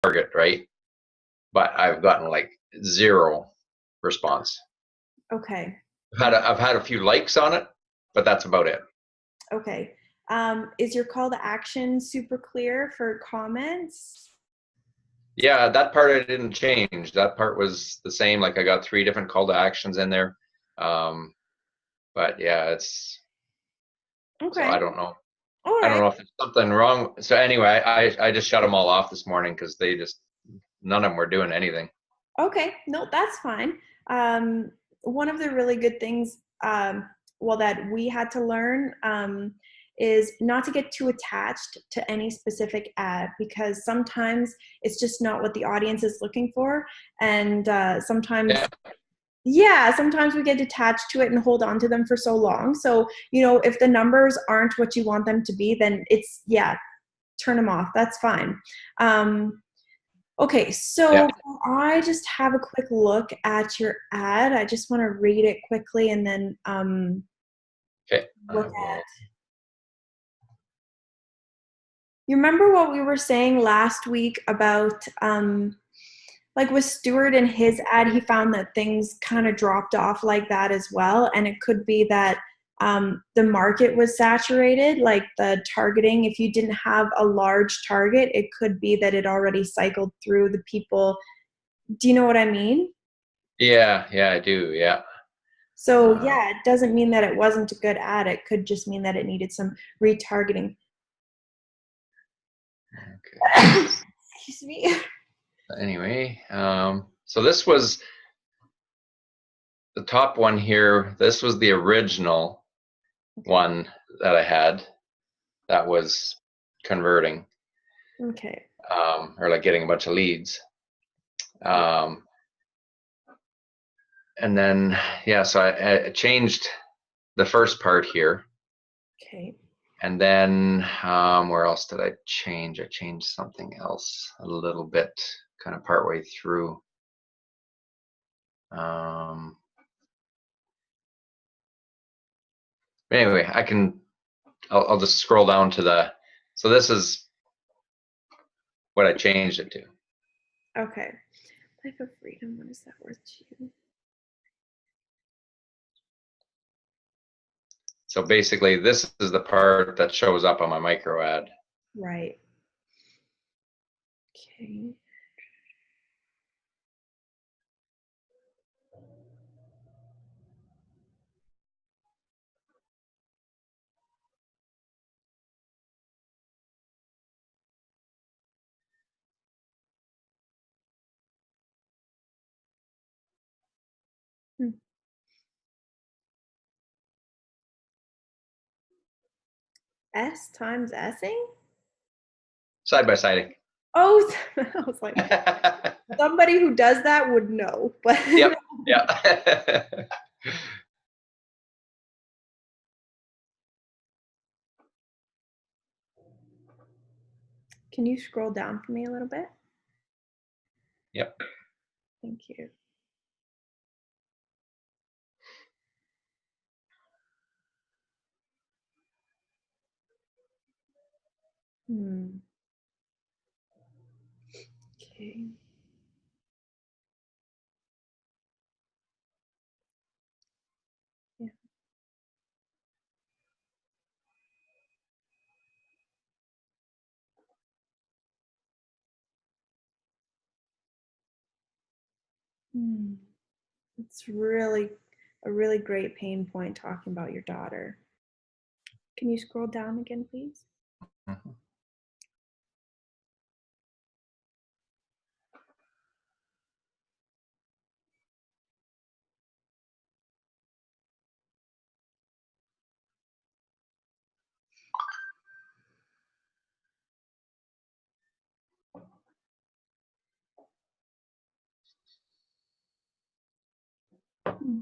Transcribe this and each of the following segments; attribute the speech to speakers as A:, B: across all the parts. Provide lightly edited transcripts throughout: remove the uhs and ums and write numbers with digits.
A: target, right? But I've gotten like 0 response.
B: Okay.
A: I've had a few likes on it, but that's about it.
B: Okay. Is your call to action super clear for comments?
A: Yeah, that part I didn't change. That part was the same. Like I got 3 different call to actions in there. But yeah, so
B: Okay.
A: I don't know.
B: All
A: I don't
B: right.
A: know if there's something wrong. So anyway, I just shut them all off this morning because none of them were doing anything.
B: Okay. No, that's fine. One of the really good things, well, that we had to learn is not to get too attached to any specific ad, because sometimes it's just not what the audience is looking for. And sometimes,
A: Yeah.
B: yeah, sometimes we get attached to it and hold on to them for so long. So, if the numbers aren't what you want them to be, then yeah, turn them off. That's fine. Okay,
A: Yeah.
B: so I just have a quick look at your ad. I just want to read it quickly and then
A: Okay.
B: look at. You remember what we were saying last week about like with Stewart and his ad, he found that things kind of dropped off like that as well. And it could be that the market was saturated, like the targeting. If you didn't have a large target, it could be that it already cycled through the people. Do you know what I mean?
A: Yeah, I do. Yeah.
B: So
A: Uh,
B: yeah, it doesn't mean that it wasn't a good ad. It could just mean that it needed some retargeting.
A: okay.
B: Excuse me.
A: Anyway, so this was the top one here. This was the original one that I had that was converting,
B: Okay.
A: or like getting a bunch of leads. Um, and then, yeah, so I changed the first part here.
B: Okay.
A: And then where else did I change? I changed something else a little bit, kind of partway through. Anyway, I'll just scroll down to so this is what I changed it to.
B: Okay. Life of freedom. What is that worth to you?
A: So basically, this is the part that shows up on my micro ad.
B: Right. Okay. Hmm. S times S'ing?
A: Side by siding.
B: Oh, I was like, somebody who does that would know, but
A: Yep. Yeah.
B: can you scroll down for me a little bit?
A: Yep.
B: Thank you. Hmm. Okay. Yeah. Hmm. It's really a really great pain point talking about your daughter. Can you scroll down again, please?
A: Mhm.
B: Hmm.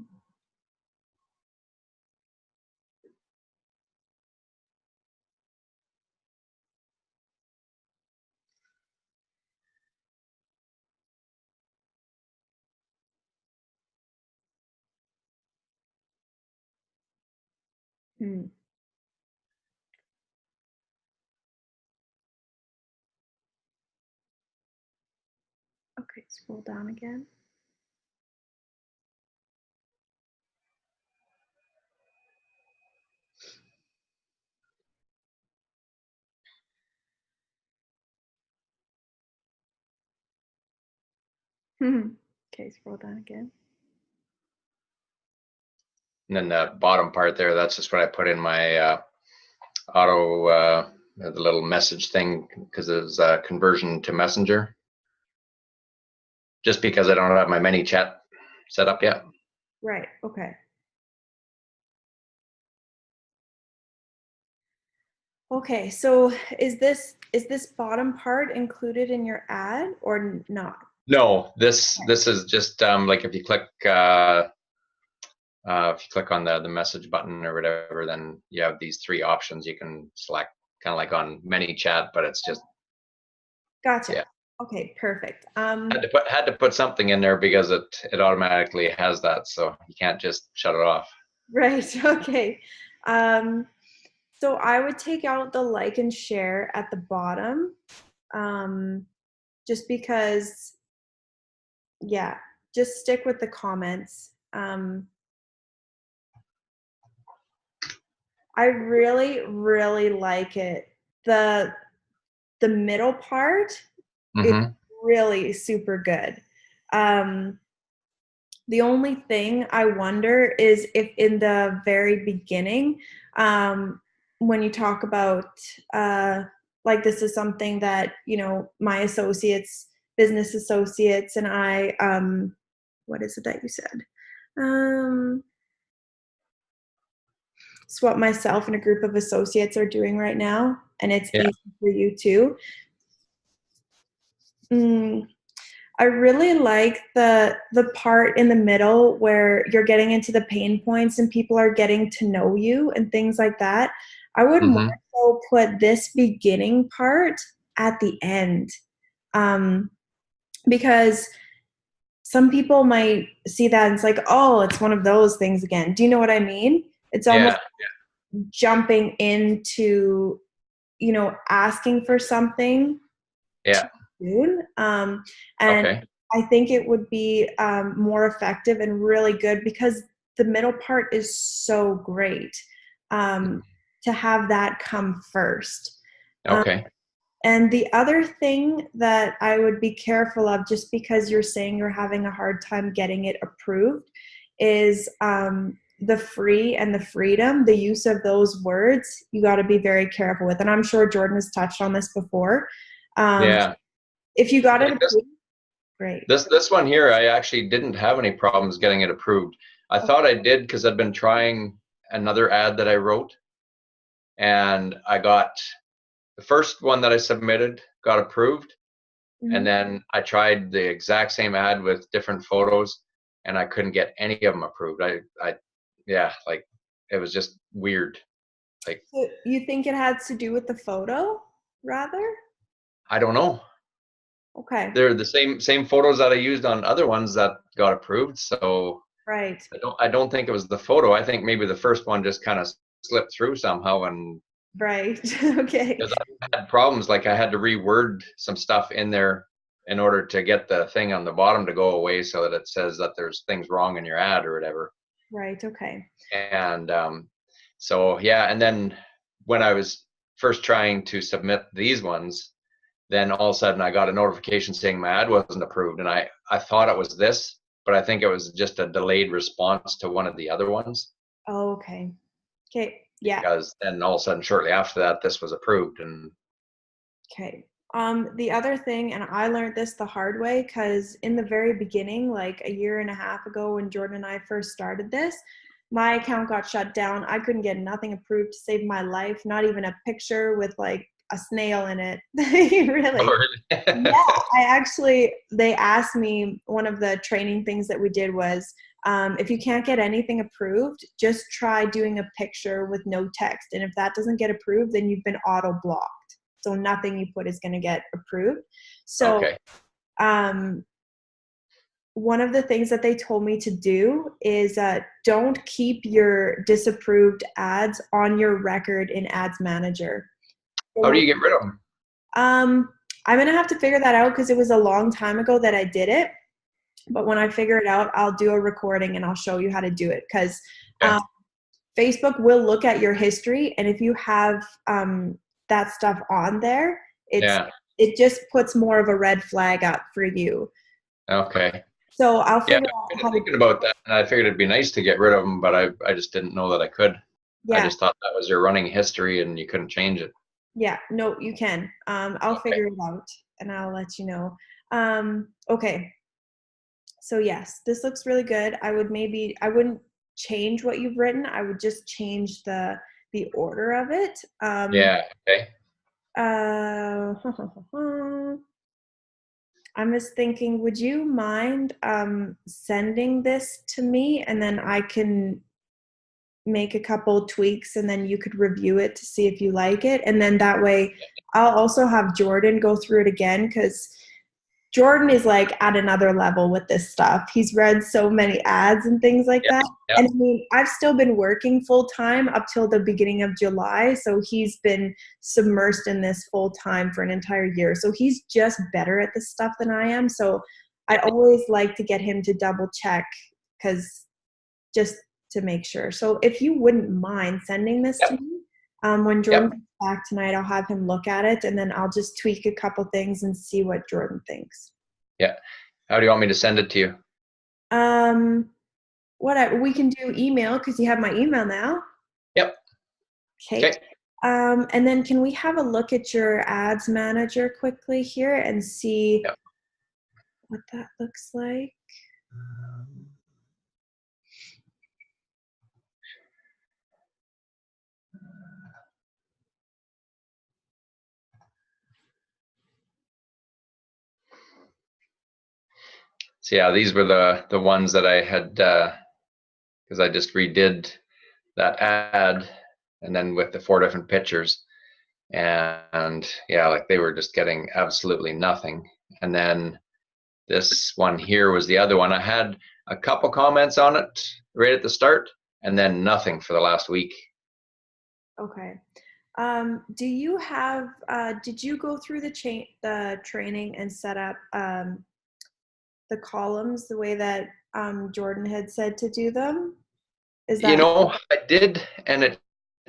B: Hmm. Okay, scroll down again. Okay, scroll down again.
A: And then the bottom part there, that's just what I put in my auto, the little message thing, because it was conversion to Messenger. Just because I don't have my ManyChat set up yet.
B: Right, okay. Okay, so is this bottom part included in your ad or not?
A: No, this is just like if you click on the message button or whatever, then you have these three options you can select, kind of like on ManyChat, but it's just
B: Gotcha.
A: yeah.
B: Okay, perfect.
A: Had to put something in there because it automatically has that, so you can't just shut it off.
B: Right. Okay. So I would take out the like and share at the bottom, just because. Yeah, just stick with the comments. I really, really like it. The middle part is
A: Mm-hmm.
B: really super good. The only thing I wonder is if in the very beginning, when you talk about like this is something that, you know, my associates, business associates, and I, what is it that you said? It's what myself and a group of associates are doing right now, and it's
A: Yeah.
B: easy for you too. I really like the part in the middle where you're getting into the pain points and people are getting to know you and things like that. I would more
A: Mm-hmm.
B: so put this beginning part at the end, because some people might see that and it's like, oh, it's one of those things again. Do you know what I mean? It's almost
A: Yeah.
B: jumping into, you know, asking for something
A: Yeah.
B: soon. And
A: Okay.
B: I think it would be more effective and really good because the middle part is so great, to have that come first. Um,
A: Okay.
B: and the other thing that I would be careful of, just because you're saying you're having a hard time getting it approved, is the free and the freedom, the use of those words, you got to be very careful with. And I'm sure Jordan has touched on this before.
A: Yeah.
B: If you got it
A: Like
B: approved, great.
A: this one here, I actually didn't have any problems getting it approved. I thought I did because I'd been trying another ad that I wrote, and I got the first one that I submitted got approved, and
B: Mhm.
A: then I tried the exact same ad with different photos, and I couldn't get any of them approved. Yeah, like it was just weird. Like
B: So you think it has to do with the photo, rather?
A: I don't know.
B: Okay,
A: They're the same photos that I used on other ones that got approved, so
B: right,
A: I don't think it was the photo. I think maybe the first one just kind of slipped through somehow, and
B: right. Okay,
A: because I had problems, like I had to reword some stuff in there in order to get the thing on the bottom to go away so that it says that there's things wrong in your ad or whatever.
B: right, okay.
A: And so yeah, and then when I was first trying to submit these ones, then all of a sudden I got a notification saying my ad wasn't approved, and I thought it was this, but I think it was just a delayed response to one of the other ones,
B: Oh, okay. Okay, yeah,
A: because then all of a sudden shortly after that this was approved. And
B: okay. The other thing, and I learned this the hard way, because in the very beginning, like a year and a half ago when Jordan and I first started this, my account got shut down. I couldn't get nothing approved to save my life, not even a picture with like a snail in it. Really.
A: oh,
B: Yeah,
A: really?
B: I actually, they asked me, one of the training things that we did was, if you can't get anything approved, just try doing a picture with no text. And if that doesn't get approved, then you've been auto blocked. So nothing you put is going to get approved. So,
A: Okay.
B: um, one of the things that they told me to do is don't keep your disapproved ads on your record in Ads Manager.
A: How do
B: So,
A: you get rid of them?
B: Um, I'm going to have to figure that out because it was a long time ago that I did it. But when I figure it out, I'll do a recording and I'll show you how to do it because
A: Yeah.
B: Facebook will look at your history. And if you have that stuff on there,
A: Yeah.
B: it just puts more of a red flag up for you.
A: Okay.
B: So I'll
A: Yeah,
B: figure
A: I
B: out
A: was
B: how to,
A: thinking about that, and I figured it'd be nice to get rid of them, but I just didn't know that I could. I
B: yeah,
A: just thought that was your running history and you couldn't change it.
B: yeah, no, you can. I'll
A: Okay.
B: figure it out and I'll let you know. Okay. So yes, this looks really good. I wouldn't change what you've written. I would just change the order of it.
A: Yeah. Okay.
B: Uh, I'm just thinking, would you mind sending this to me and then I can make a couple tweaks and then you could review it to see if you like it. And then that way I'll also have Jordan go through it again because Jordan is like at another level with this stuff. He's read so many ads and things like
A: Yeah.
B: that.
A: Yeah.
B: And I mean, I've still been working full time up till the beginning of July. So he's been submersed in this full time for an entire year. So he's just better at this stuff than I am. So I always like to get him to double check because just to make sure. So if you wouldn't mind sending this to
A: Yep.
B: me, when Jordan
A: Yep.
B: comes back tonight, I'll have him look at it and then I'll just tweak a couple things and see what Jordan thinks.
A: Yeah. How do you want me to send it to you?
B: We can do email because you have my email now.
A: Yep.
B: Okay.
A: Okay.
B: And then can we have a look at your ads manager quickly here and see
A: Yep.
B: what that looks like?
A: So yeah, these were the ones that I had because I just redid that ad and then with the 4 different pictures. And yeah, like they were just getting absolutely nothing. And then this one here was the other one. I had a couple comments on it right at the start and then nothing for the last week.
B: Okay. Do you have, did you go through the training and set up the columns the way that Jordan had said to do them? Is
A: You
B: that,
A: know, I did, and it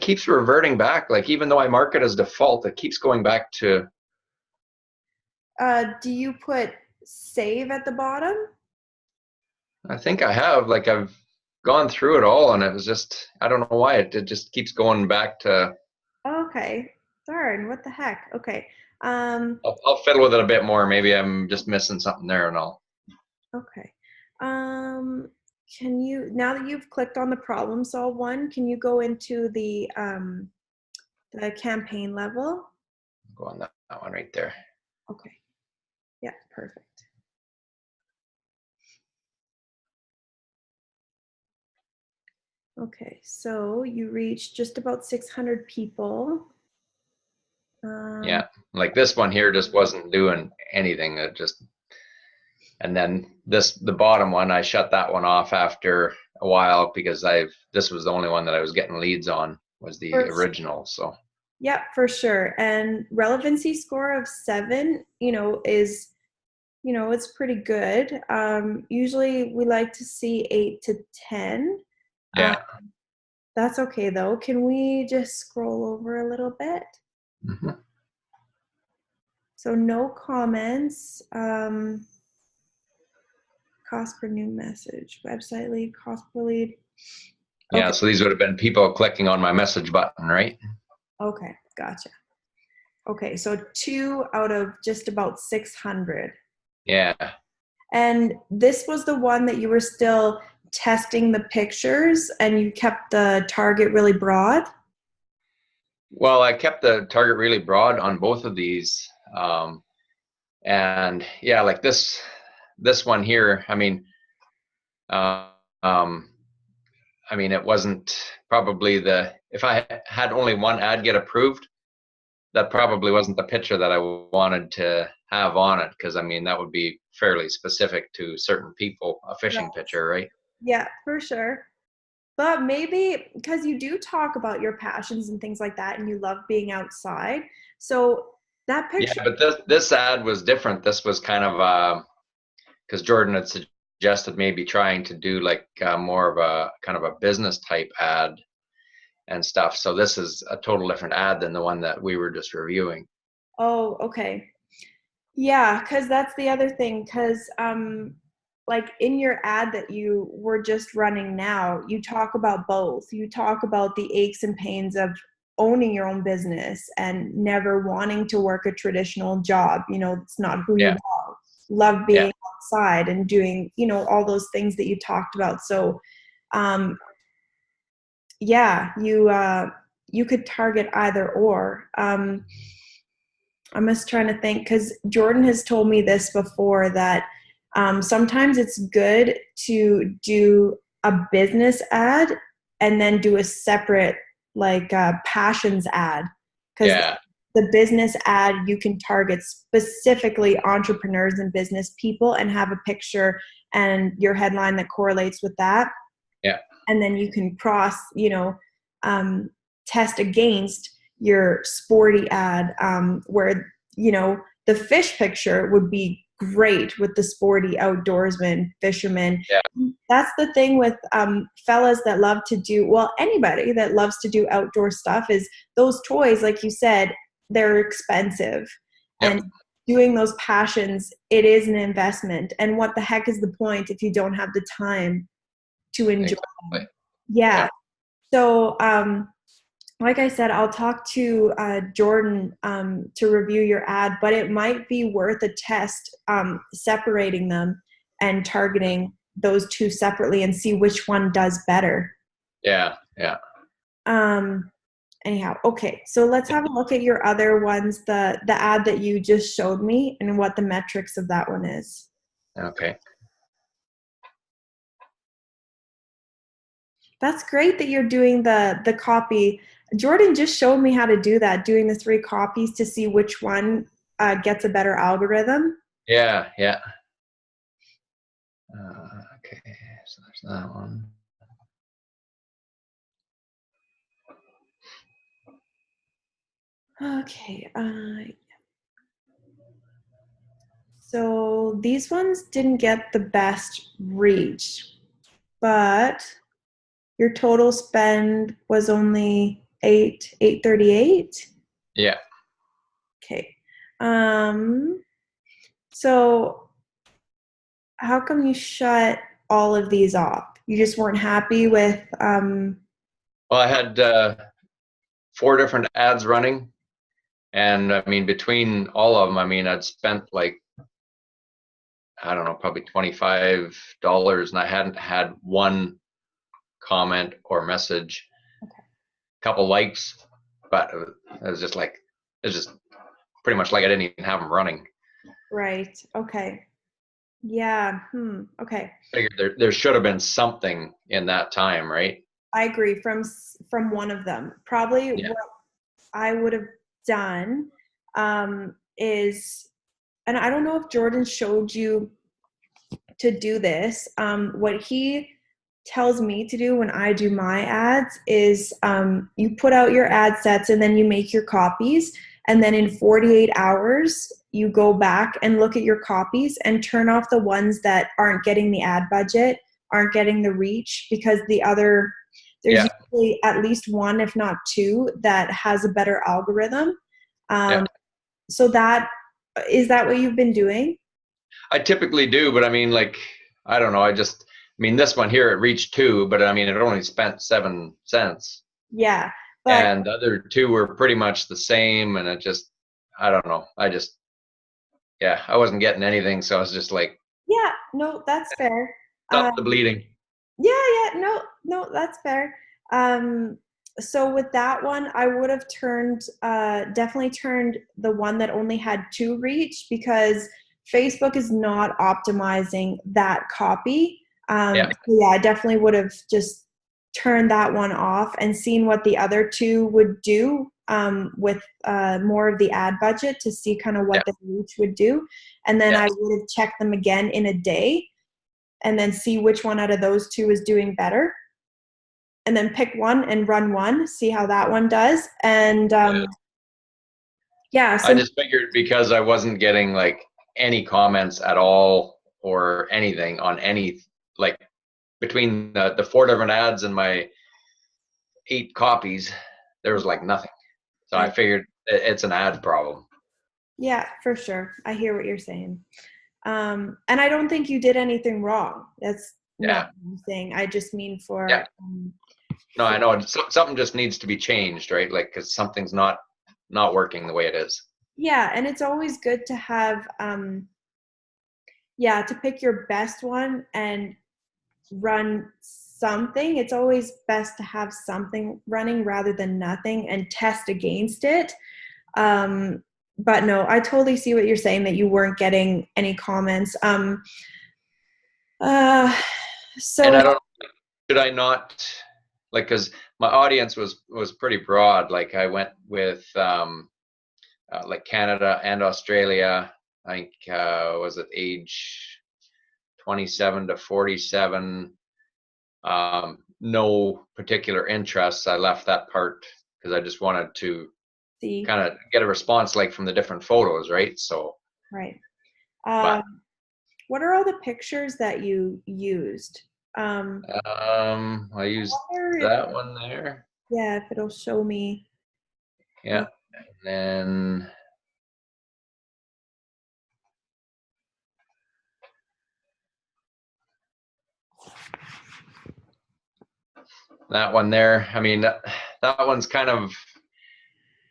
A: keeps reverting back. Like even though I mark it as default, it keeps going back to.
B: do you put save at the bottom?
A: I think I have. Like I've gone through it all, and it was just I don't know why it just keeps going back to.
B: Okay. Darn, what the heck? Okay.
A: I'll fiddle with it a bit more. Maybe I'm just missing something there, and all.
B: Okay. Um, can you, now that you've clicked on the problem solve one, can you go into the campaign level?
A: Go on that one right there.
B: Okay. Yeah, perfect. Okay, so you reached just about 600 people.
A: Yeah, like this one here just wasn't doing anything. It just, and then the bottom one, I shut that one off after a while because this was the only one that I was getting leads on was the
B: For sure.
A: original. So
B: Yep, for sure. And relevancy score of 7, is, it's pretty good. Usually we like to see 8 to 10. Um,
A: yeah.
B: that's okay though. Can we just scroll over a little bit?
A: Mm-hmm.
B: So no comments. Cost per new message, website lead, cost per lead.
A: Yeah,
B: Okay,
A: so these would have been people clicking on my message button, right?
B: okay, gotcha. Okay, so 2 out of just about 600.
A: Yeah.
B: And this was the one that you were still testing the pictures and you kept the target really broad?
A: Well, I kept the target really broad on both of these. And yeah, like this one here, uh, um, it wasn't probably if I had only one ad get approved, that probably wasn't the picture that I wanted to have on it. Cause that would be fairly specific to certain people, a fishing
B: Right.
A: picture, right?
B: Yeah, for sure. But maybe because you do talk about your passions and things like that and you love being outside. So That
A: Yeah,
B: picture.
A: but this ad was different. This was kind of because Jordan had suggested maybe trying to do like more of a kind of a business type ad and stuff. So this is a total different ad than the one that we were just reviewing.
B: Oh, okay. Yeah, because that's the other thing. Because like in your ad that you were just running now, you talk about both. You talk about the aches and pains of owning your own business and never wanting to work a traditional job. You know, it's not who you
A: Yeah,
B: are. Love
A: yeah,
B: being outside and doing, you know, all those things that you talked about. So, um, yeah, you could target either or. I'm just trying to think because Jordan has told me this before that sometimes it's good to do a business ad and then do a separate like passions ad because
A: yeah,
B: the business ad you can target specifically entrepreneurs and business people and have a picture and your headline that correlates with that,
A: yeah,
B: and then you can um, test against your sporty ad where you know the fish picture would be great with the sporty outdoorsman fisherman.
A: yeah,
B: That's the thing with fellas that love to do, well, anybody that loves to do outdoor stuff, is those toys, like you said, they're expensive,
A: yep,
B: and doing those passions, it is an investment, and what the heck is the point if you don't have the time to enjoy
A: exactly.
B: them? Yeah.
A: Yeah,
B: So, like I said, I'll talk to Jordan to review your ad, but it might be worth a test separating them and targeting those two separately and see which one does better.
A: yeah, yeah.
B: Um, anyhow, okay. So let's have a look at your other ones, the ad that you just showed me, and what the metrics of that one is.
A: Okay.
B: That's great that you're doing the copy. Jordan just showed me how to do that, doing the 3 copies to see which one gets a better algorithm.
A: Yeah, yeah. Okay, so there's that one.
B: Okay. So these ones didn't get the best reach, but your total spend was only 838.
A: Yeah.
B: Okay. Um, so how come you shut all of these off? You just weren't happy with
A: Well, I had 4 different ads running, and I mean between all of them, I mean I'd spent like I don't know, probably $25, and I hadn't had one comment or message, a couple likes, but it was just like it's just pretty much like I didn't even have them running.
B: right. Okay. Yeah. Okay.
A: Figured there should have been something in that time, right?
B: I agree. From one of them, probably
A: Yeah,
B: what I would have done is, and I don't know if Jordan showed you to do this. What he tells me to do when I do my ads is you put out your ad sets and then you make your copies. And then in 48 hours, you go back and look at your copies and turn off the ones that aren't getting the ad budget, aren't getting the reach, because there's
A: yeah,
B: usually at least one, if not two, that has a better algorithm.
A: yeah.
B: Um, so is that what you've been doing?
A: I typically do, but I mean, like I don't know. I mean, this one here it reached 2, but I mean, it only spent 7 cents,
B: Yeah. But
A: and the other 2 were pretty much the same, and it just I don't know. Yeah, I wasn't getting anything, so I was just like,
B: yeah, no, that's fair.
A: stop the
B: Um,
A: bleeding.
B: yeah, yeah, no, no, that's fair. Um, so with that one, I would have definitely turned the one that only had 2 reach, because Facebook is not optimizing that copy.
A: Yeah,
B: So yeah, I definitely would have just turned that one off and seen what the other 2 would do with more of the ad budget to see kind of
A: yeah,
B: what the reach would do. And then
A: yeah,
B: I would have checked them again in a day and then see which one out of those 2 is doing better, and then pick one and run one, see how that one does. And
A: yeah,
B: Yeah,
A: I
B: so
A: just figured because I wasn't getting like any comments at all or anything on any, like between the four different ads and my 8 copies, there was like nothing. So I
B: I,
A: figured it's an ad problem.
B: yeah, for sure. I hear what you're saying. And I don't think you did anything wrong. That's not
A: Yeah.
B: what I'm saying. I just mean
A: Yeah. No,
B: for
A: I know something just needs to be changed, right? Like, cause something's not working the way it is.
B: yeah, and it's always good to have yeah, to pick your best one and run something. It's always best to have something running rather than nothing and test against it. Um, but no, I totally see what you're saying that you weren't getting any comments. Uh,
A: And
B: so
A: I don't, should I not, like, cause my audience was pretty broad. Like I went with, like Canada and Australia. I think, was it age 27 to 47, no particular interests. I left that part because I just wanted to
B: see,
A: kind of get a response like from the different photos, right? So,
B: right.
A: but
B: What are all the pictures that you used?
A: I
B: I
A: used
B: wonder if,
A: that one there.
B: yeah, if it'll show me.
A: Yeah. And then that one there. I mean, that one's kind of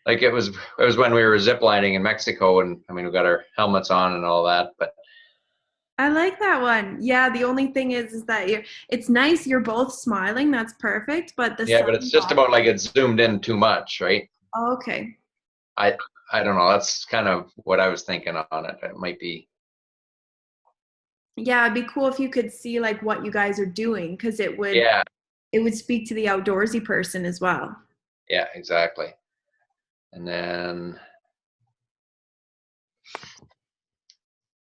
A: like it was when we were ziplining in Mexico, and I mean we got our helmets on and all that, but
B: I like that one. Yeah, the only thing is that it's nice you're both smiling. That's perfect, but the
A: yeah,
B: sun
A: but it's just about like it's zoomed in too much, right?
B: oh, okay.
A: I I don't know. That's kind of what I was thinking on it. It might be.
B: Yeah, it'd be cool if you could see like what you guys are doing because
A: Yeah,
B: it would speak to the outdoorsy person as well.
A: yeah, exactly. And then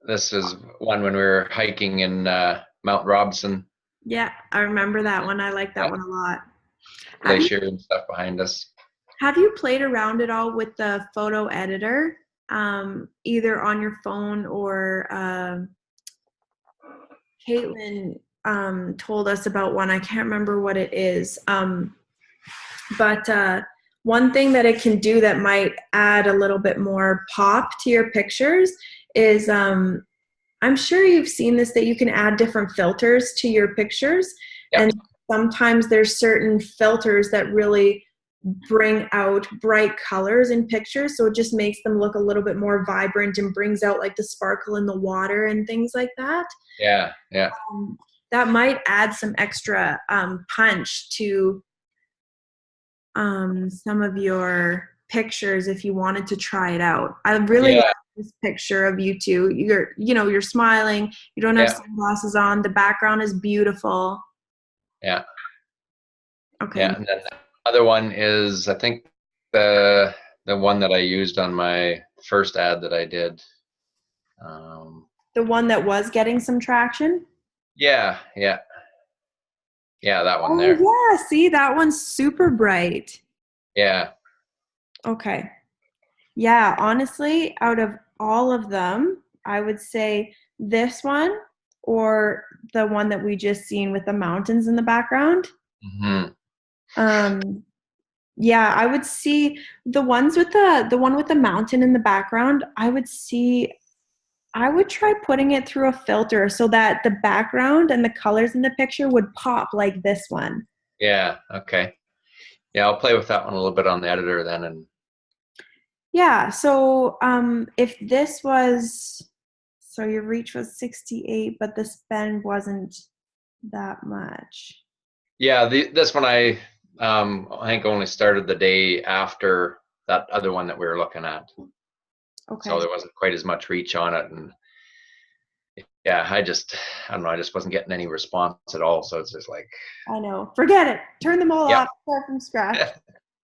A: this is one when we were hiking in Mount Robson.
B: Yeah, I remember that one. I like that
A: Yeah,
B: one a lot. Have you
A: glacier and stuff behind us.
B: have you played around at all with the photo editor, either on your phone or Caitlin told us about one. I can't remember what it is. But one thing that it can do that might add a little bit more pop to your pictures is I'm sure you've seen this that you can add different filters to your pictures.
A: Yeah,
B: And sometimes there's certain filters that really bring out bright colors in pictures. So it just makes them look a little bit more vibrant and brings out like the sparkle in the water and things like that.
A: yeah, yeah,
B: That might add some extra punch to some of your pictures if you wanted to try it out. I really like
A: yeah,
B: this picture of you two. You're smiling. You don't have
A: yeah,
B: sunglasses on. The background is beautiful.
A: yeah,
B: Okay.
A: yeah. And then the other one is I think the one that I used on my first ad that I did. Um,
B: The one that was getting some traction.
A: yeah, yeah, yeah, that one
B: Oh
A: there.
B: yeah, see that one's super bright.
A: Yeah,
B: Okay. Yeah, honestly, out of all of them, I would say this one or the one that we just seen with the mountains in the background.
A: hmm,
B: Um, yeah, I would see the ones with the one with the mountain in the background. I would try putting it through a filter so that the background and the colors in the picture would pop like this one.
A: yeah. Okay. Yeah, I'll play with that one a little bit on the editor then, and
B: Yeah, so if this was so your reach was 68, but the spend wasn't that much.
A: yeah, this one I think only started the day after that other one that we were looking at, so
B: Okay.
A: there wasn't quite as much reach on it, and yeah, I don't know, I just wasn't getting any response at all, so it's just like,
B: I know. Forget it. Turn them all
A: yep,
B: off. Start from scratch.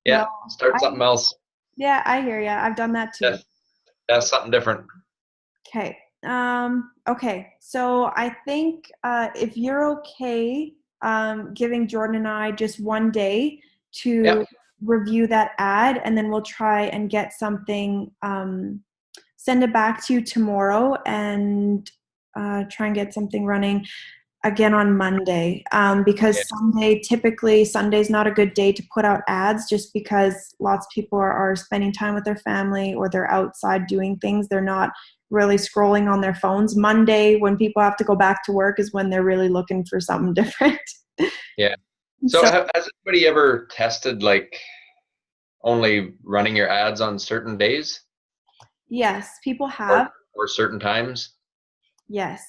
A: yeah,
B: No.
A: start
B: I
A: something else.
B: Yeah, I hear you. I've done that too.
A: That's something different.
B: Okay. Okay. So I think if you're okay giving Jordan and I just one day to
A: Yep.
B: review that ad, and then we'll try and get something, send it back to you tomorrow, and try and get something running again on Monday, because Sunday's not a good day to put out ads, just because lots of people are spending time with their family, or they're outside doing things. They're not really scrolling on their phones. Monday, when people have to go back to work, is when they're really looking for something different.
A: Yeah. So
B: So
A: has anybody ever tested like only running your ads on certain days
B: yes, people
A: or
B: have.
A: or certain times?
B: Yes.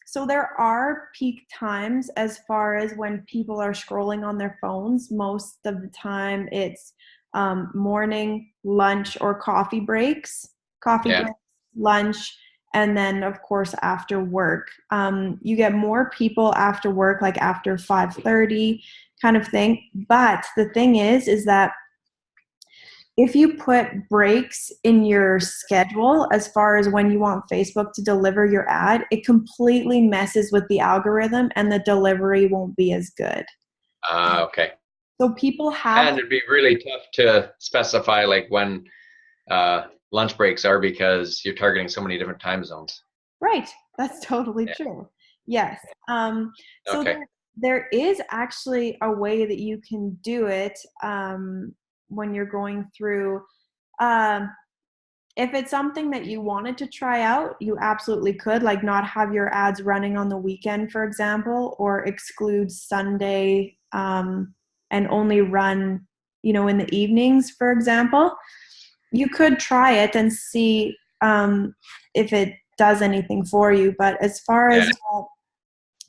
B: So there are peak times as far as when people are scrolling on their phones. Most of the time it's morning, lunch, or coffee breaks. Coffee
A: Yeah.
B: breaks, lunch, and then of course after work. You get more people after work, like after 5:30 kind of thing. But the thing is that if you put breaks in your schedule as far as when you want Facebook to deliver your ad, it completely messes with the algorithm, and the delivery won't be as good.
A: Okay.
B: So people have,
A: And it'd be really tough to specify like when lunch breaks are because you're targeting so many different time zones.
B: right, that's totally
A: Yeah.
B: true. Yes. So
A: Okay.
B: there is actually a way that you can do it, when you're going through. Um, If it's something that you wanted to try out, you absolutely could, like not have your ads running on the weekend, for example, or exclude Sunday, and only run, in the evenings, for example. You could try it and see, if it does anything for you. But as far
A: Yeah.
B: as what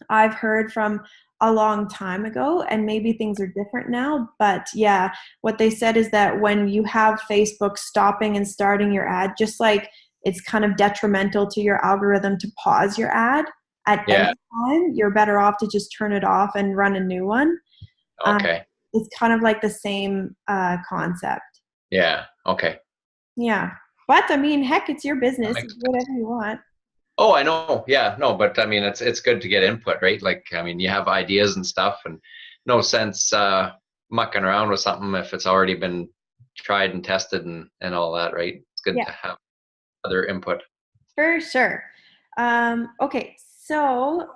B: I've heard from a long time ago, and maybe things are different now, but yeah, what they said is that when you have Facebook stopping and starting your ad, just like it's kind of detrimental to your algorithm to pause your ad at any
A: Yeah.
B: time, you're better off to just turn it off and run a new one. um,
A: Okay.
B: it's kind of like the same concept.
A: Yeah. Okay.
B: Yeah, but I mean, heck, it's your
A: That
B: business, do
A: makes
B: whatever
A: sense.
B: you want.
A: Oh, I know. Yeah. No, but I mean, it's good to get input, right? Like, I mean, you have ideas and stuff, and no sense mucking around with something if it's already been tried and tested and all that, right? It's good
B: Yeah,
A: to have other input.
B: for sure. Okay, so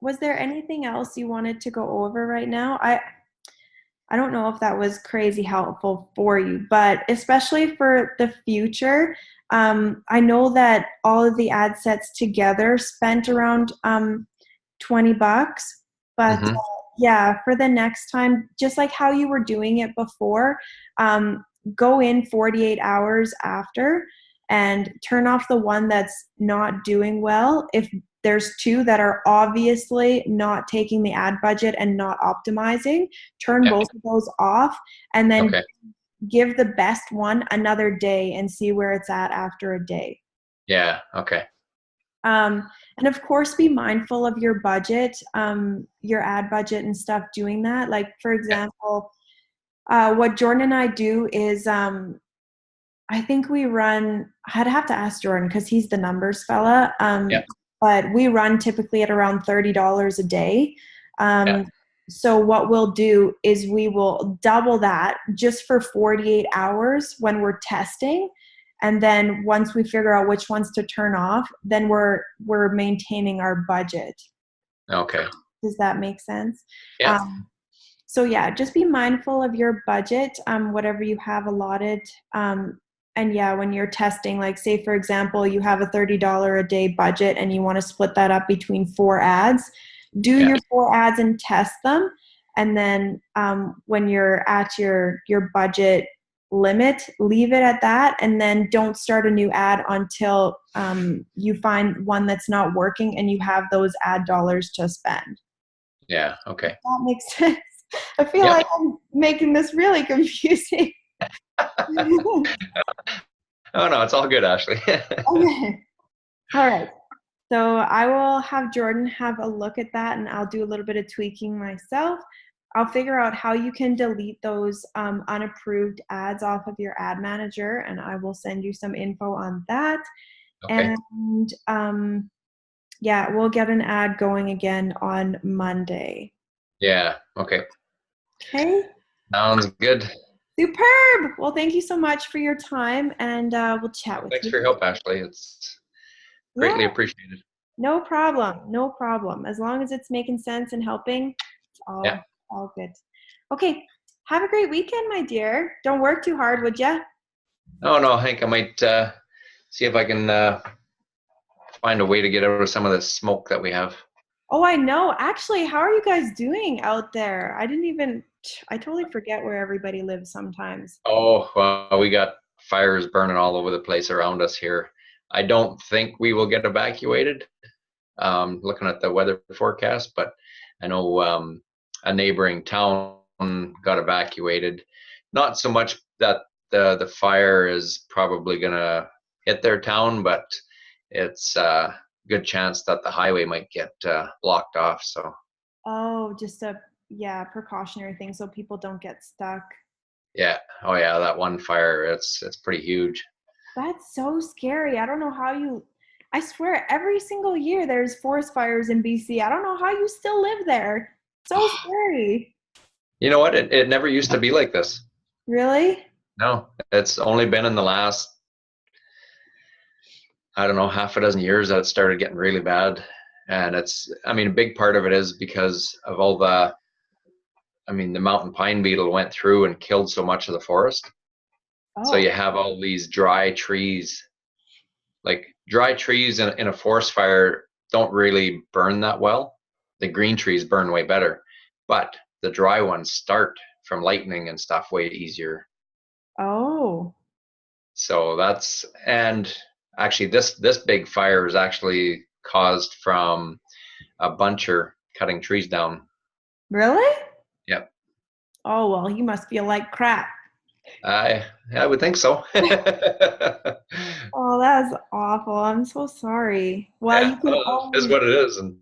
B: was there anything else you wanted to go over right now? I don't know if that was crazy helpful for you, but especially for the future, I know that all of the ad sets together spent around $20, but
A: Hmm.
B: yeah, for the next time, just like how you were doing it before, go in 48 hours after and turn off the one that's not doing well. If there's two that are obviously not taking the ad budget and not optimizing, turn
A: Yeah.
B: both of those off, and then
A: Okay.
B: give the best one another day and see where it's at after a day.
A: Yeah. Okay.
B: Um, and of course, be mindful of your budget, your ad budget and stuff doing that. Like, for
A: Yeah.
B: example, what Jordan and I do is, I think we run, I'd have to ask Jordan because he's the numbers fella.
A: Yeah.
B: But we run typically at around $30 a day.
A: Yeah.
B: So what we'll do is we will double that just for 48 hours when we're testing. And then once we figure out which ones to turn off, then we're maintaining our budget.
A: Okay.
B: Does that make sense?
A: Yeah.
B: Um, so yeah, just be mindful of your budget, whatever you have allotted. And yeah, when you're testing, like say for example, you have a $30 a day budget and you want to split that up between 4 ads, do
A: Yeah.
B: your 4 ads and test them. And then when you're at your budget limit, leave it at that, and then don't start a new ad until you find one that's not working and you have those ad dollars to spend.
A: Yeah. Okay.
B: That makes sense. I feel
A: Yep.
B: like I'm making this really confusing.
A: Oh no, it's all good, Ashley.
B: Okay. All right. So I will have Jordan have a look at that, and I'll do a little bit of tweaking myself. I'll figure out how you can delete those unapproved ads off of your ad manager, and I will send you some info on that.
A: Okay.
B: And yeah, we'll get an ad going again on Monday.
A: Yeah. Okay.
B: Okay.
A: Sounds good.
B: Superb. Well, thank you so much for your time, and we'll chat with
A: Thanks
B: you.
A: for your help, Ashley. It's
B: Yeah,
A: greatly appreciated.
B: no problem. No problem. As long as it's making sense and helping, it's
A: Yeah.
B: all good. Okay. Have a great weekend, my dear. Don't work too hard, would ya?
A: Oh no, Hank, I might see if I can find a way to get out of some of the smoke that we have.
B: Oh, I know. Actually, how are you guys doing out there? I totally forget where everybody lives sometimes.
A: Oh, well, we got fires burning all over the place around us here. I don't think we will get evacuated, looking at the weather forecast, but I know a neighboring town got evacuated. Not so much that the fire is probably going to hit their town, but it's a good chance that the highway might get blocked off. So
B: Oh, just a yeah, precautionary thing so people don't get stuck.
A: yeah, oh yeah, that one fire, it's pretty huge.
B: That's so scary. I don't know how you I swear every single year there's forest fires in BC. I don't know how you still live there. So scary.
A: You know what? It never used to be like this.
B: Really?
A: No, it's only been in the last, I don't know, half a dozen years that it started getting really bad. And I mean, a big part of it is because of all the mountain pine beetle went through and killed so much of the forest. So
B: Oh.
A: you have all these dry trees. Like dry trees in a forest fire don't really burn that well. The green trees burn way better, but the dry ones start from lightning and stuff way easier.
B: Oh.
A: So and actually this big fire is actually caused from a buncher cutting trees down.
B: Really?
A: Yep.
B: Oh, well, you must feel like crap.
A: I would think so. Yeah,
B: Oh, that's awful. I'm so sorry. Well, you can
A: well, it is
B: always
A: what it is. And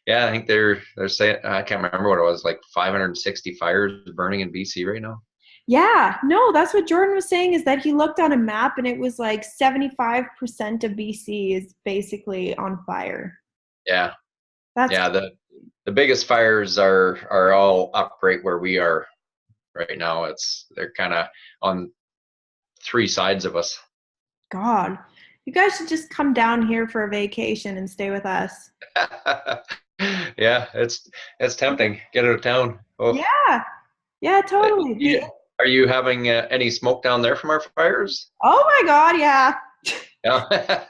A: yeah, I think they're saying, I can't remember what it was, like 560 fires burning in BC right now.
B: Yeah, no, that's what Jordan was saying is that he looked on a map and it was like 75% of BC is basically on fire.
A: Yeah.
B: That's
A: Yeah, the biggest fires are all up right where we are right now. They're kind of on three sides of us.
B: God. You guys should just come down here for a vacation and stay with us.
A: Yeah, it's tempting. Get out of town. Oh,
B: Yeah. Yeah, totally.
A: are you having any smoke down there from our fires?
B: Oh my God, yeah.
A: Yeah.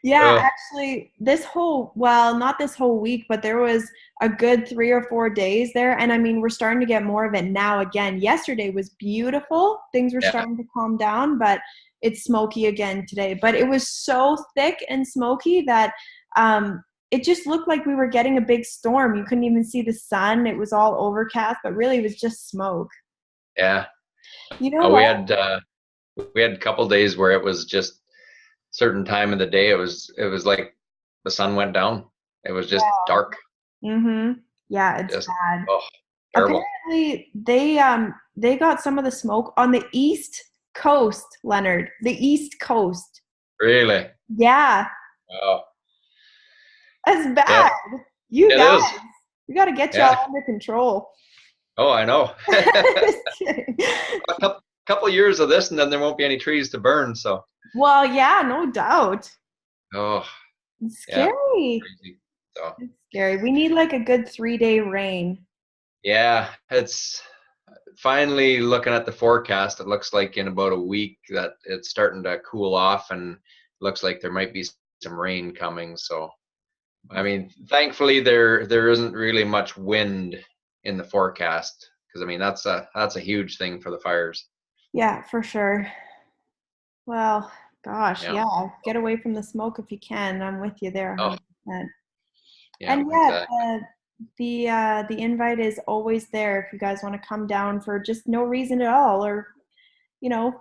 B: Yeah,
A: Oh,
B: actually, not this whole week, but there was a good 3 or 4 days there. And I mean, we're starting to get more of it now again. Yesterday was beautiful. Things were
A: yeah,
B: starting to calm down, but it's smoky again today. But it was so thick and smoky that it just looked like we were getting a big storm. You couldn't even see the sun. It was all overcast, but really it was just smoke.
A: yeah.
B: You know
A: Uh,
B: what?
A: we had uh, we had a couple days where it was just certain time of the day. It was like the sun went down. It was just dark.
B: Mm-hmm. Yeah, it's
A: Just
B: bad.
A: oh, terrible.
B: Apparently, they got some of the smoke on the East Coast, Leonard. The East Coast.
A: Really.
B: Yeah,
A: Oh,
B: that's
A: yeah.
B: bad. You
A: It
B: guys,
A: is.
B: we got to get y'all
A: Yeah.
B: under control.
A: Oh, I know.
B: Just kidding.
A: A couple years of this, and then there won't be any trees to burn. So,
B: Well, yeah, no doubt.
A: oh,
B: It's
A: yeah,
B: scary.
A: crazy. So,
B: It's scary. We need like a good 3 day rain.
A: yeah, it's finally looking at the forecast. It looks like in about a week that it's starting to cool off, and looks like there might be some rain coming. So, I mean, thankfully there isn't really much wind in the forecast because I mean that's a huge thing for the fires.
B: Yeah, for sure. Well, gosh,
A: Yeah.
B: yeah. Get away from the smoke if you can. I'm with you there
A: Oh,
B: 100%.
A: yeah,
B: And yeah,
A: exactly.
B: the invite is always there if you guys want to come down for just no reason at all, or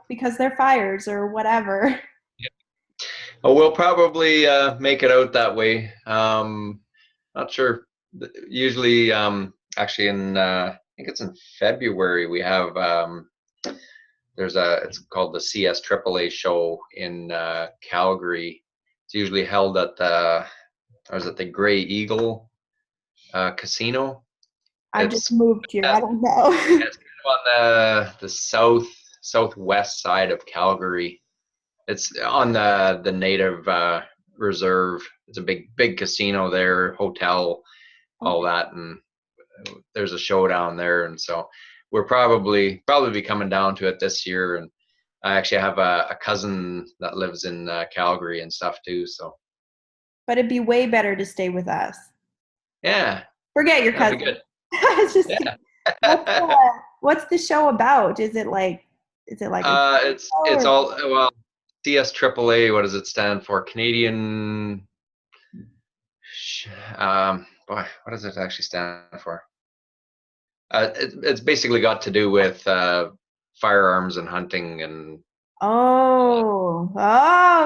B: because they're fires or whatever.
A: Oh, we'll probably make it out that way. Not sure. Usually, actually, I think it's in February. We have it's called the CS AAA show in Calgary. It's usually held at or is it the Grey Eagle Casino?
B: I just
A: It's
B: moved here.
A: uh,
B: I don't know.
A: on the southwest side of Calgary. It's on the native reserve. It's a big casino there, hotel, all
B: Okay.
A: that, and there's a show down there, and so we're probably be coming down to it this year. And I actually have a cousin that lives in Calgary and stuff too. So
B: But it'd be way better to stay with us.
A: yeah,
B: Forget your
A: that'd be
B: cousin.
A: good.
B: I was just kidding.
A: Yeah.
B: What's the show about? Is it like a show
A: It's
B: or
A: all well CSAAA. What does it stand for? Canadian. Boy, what does it actually stand for? It's basically got to do with firearms and hunting and
B: oh,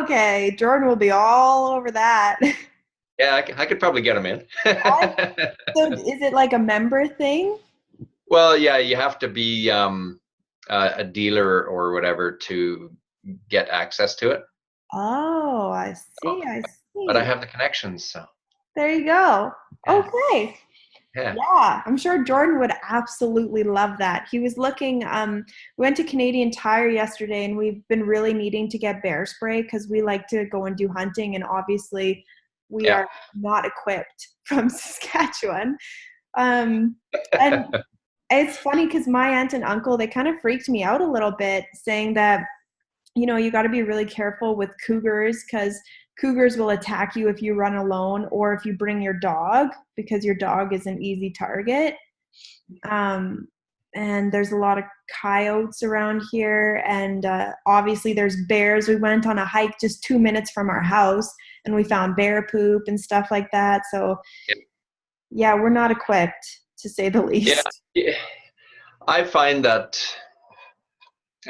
B: okay. Jordan will be all over that.
A: yeah, I could probably get them in.
B: So is it like a member thing?
A: Well, yeah, you have to be a dealer or whatever to get access to it.
B: Oh, I
A: Oh,
B: see. I
A: but I
B: see.
A: have the connections, so
B: There you go.
A: yeah,
B: Okay.
A: yeah,
B: Yeah, I'm sure Jordan would absolutely love that. He was looking, we went to Canadian Tire yesterday and we've been really needing to get bear spray because we like to go and do hunting and obviously we
A: yeah.
B: are not equipped from Saskatchewan. Um, and it's funny because my aunt and uncle, they kind of freaked me out a little bit saying that, you got to be really careful with cougars because cougars will attack you if you run alone or if you bring your dog because your dog is an easy target. Um, and there's a lot of coyotes around here. And obviously, there's bears. We went on a hike just 2 minutes from our house and we found bear poop and stuff like that. So, yeah, we're not equipped to say the
A: Yeah,
B: least.
A: yeah. I find that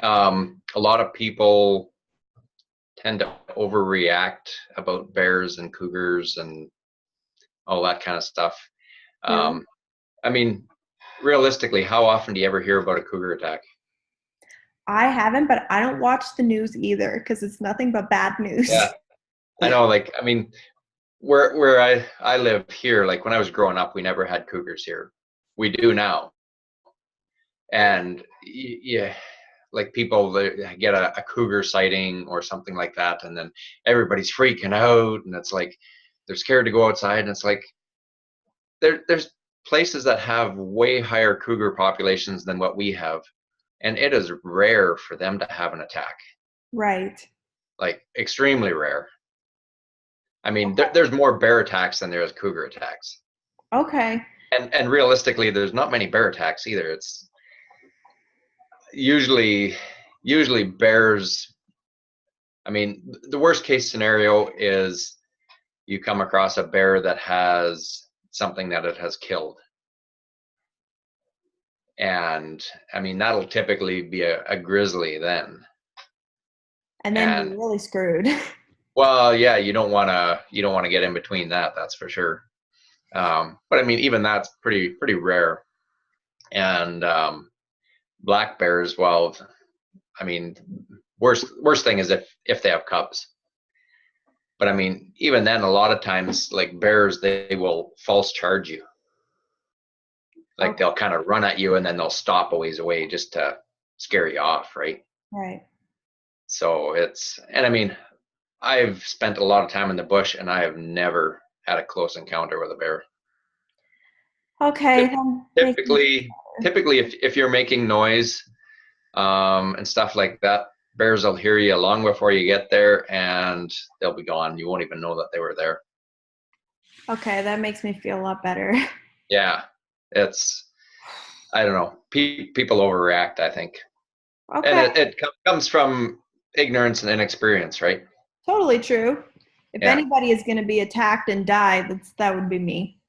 A: a lot of people tend to overreact about bears and cougars and all that kind of stuff.
B: Really?
A: Um, I mean, realistically, how often do you ever hear about a cougar attack?
B: I haven't, but I don't watch the news either because it's nothing but bad news.
A: Yeah, I know. Like, I mean, where I live here, like when I was growing up, we never had cougars here. We do now, and yeah, like people they get a cougar sighting or something like that, and then everybody's freaking out, and it's like they're scared to go outside, and it's like there's places that have way higher cougar populations than what we have, and it is rare for them to have an attack,
B: Right.
A: like extremely rare. I mean, there's more bear attacks than there is cougar attacks,
B: Okay.
A: and realistically, there's not many bear attacks either. It's usually usually bears. I mean, the worst case scenario is you come across a bear that has something that it has killed. And I mean, that'll typically be a grizzly then.
B: And then
A: And
B: you're really screwed.
A: well, yeah, you don't want to get in between that, that's for sure. But I mean, even that's pretty rare. And black bears, well, I mean, worst thing is if they have cubs. But I mean, even then, a lot of times, like bears, they will false charge you. Like
B: Okay.
A: they'll kind of run at you and then they'll stop a ways away just to scare you off, right?
B: Right.
A: So and I mean, I've spent a lot of time in the bush and I have never had a close encounter with a bear.
B: Okay. Then make me
A: Typically, typically, if you're making noise and stuff like that, bears will hear you long before you get there and they'll be gone. You won't even know that they were there.
B: okay, that makes me feel a lot better.
A: Yeah, it's I don't know. People overreact, I think, and
B: Okay.
A: it comes from ignorance and inexperience, right?
B: Totally true. If
A: Yeah.
B: anybody is going to be attacked and die, that would be me.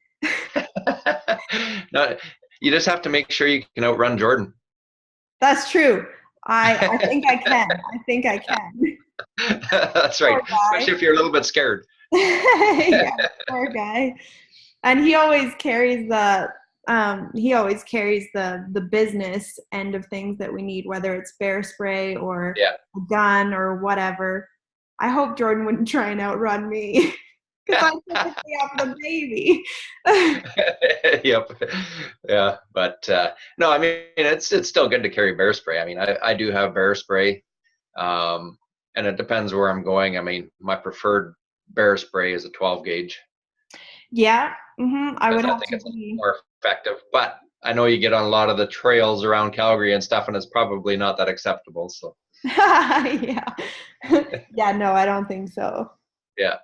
A: No, you just have to make sure you can outrun Jordan.
B: That's true. I think I can. I think I can.
A: That's right.
B: Poor
A: Especially
B: guy.
A: if you're a little bit scared.
B: Yeah, poor guy. And he always carries the business end of things that we need, whether it's bear spray or
A: Yeah.
B: a gun or whatever. I hope Jordan wouldn't try and outrun me. because I took the day off the baby.
A: Yep. Yeah. But no, I mean, it's still good to carry bear spray. I mean, I do have bear spray. And it depends where I'm going. I mean, my preferred bear spray is a 12 gauge
B: Yeah, I
A: because
B: would
A: I
B: have
A: think
B: to
A: it's
B: be.
A: more effective. But I know you get on a lot of the trails around Calgary and stuff, and it's probably not that acceptable. So
B: Yeah. Yeah, no, I don't think so.
A: yeah.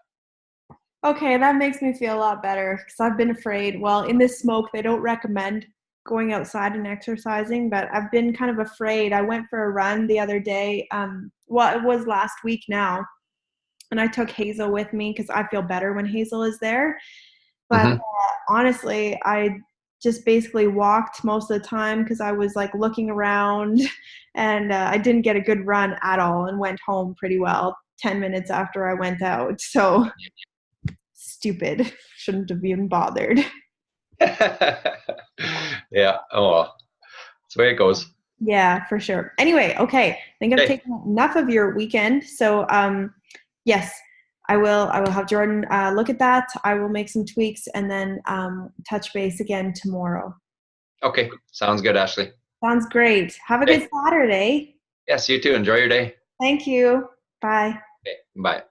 B: Okay, that makes me feel a lot better because I've been afraid. Well, in this smoke, they don't recommend going outside and exercising, but I've been kind of afraid. I went for a run the other day. Well, it was last week now, and I took Hazel with me because I feel better when Hazel is there. But
A: Hmm.
B: honestly, I just basically walked most of the time because I was like looking around, and I didn't get a good run at all and went home pretty well 10 minutes after I went out. So stupid. Shouldn't have even bothered.
A: Yeah. Oh well, that's the way it goes.
B: Yeah, for sure. Anyway, okay. I think I've
A: Okay.
B: taken enough of your weekend. So yes, I will have Jordan look at that. I will make some tweaks and then touch base again tomorrow.
A: Okay. Sounds good, Ashley.
B: Sounds great. Have a good
A: Okay.
B: Saturday.
A: Yes, you too. Enjoy your day.
B: Thank you. Bye.
A: Okay. Bye.